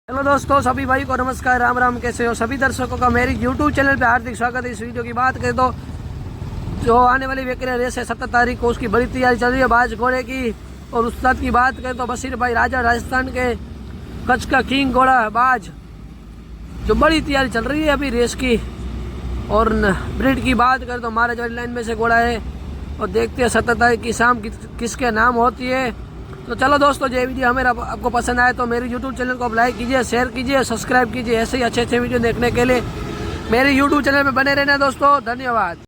Hello दोस्तों, सभी भाई को नमस्कार, राम राम। कैसे हो सभी दर्शकों का मेरी यूट्यूब चैनल पे हार्दिक स्वागत है। इस वीडियो की बात करें तो जो आने वाली वेकरिया रेस है 17 तारीख को, उसकी बड़ी तैयारी चल रही है बाज घोड़े की। और उस्ताद की बात करें तो बशीर भाई राजा, राजस्थान के कच्छ का किंग घोड़ा बाज, जो बड़ी तैयारी चल रही है अभी रेस की। और ब्रीड की बात करें तो महाराज वाली लाइन में से घोड़ा है। और देखते हैं 17 तारीख की शाम किसके नाम होती है। तो चलो दोस्तों, ये वीडियो हमें आपको पसंद आए तो मेरे यूट्यूब चैनल को आप लाइक कीजिए, शेयर कीजिए, सब्सक्राइब कीजिए। ऐसे ही अच्छे अच्छे वीडियो देखने के लिए मेरे यूट्यूब चैनल में बने रहना दोस्तों। धन्यवाद।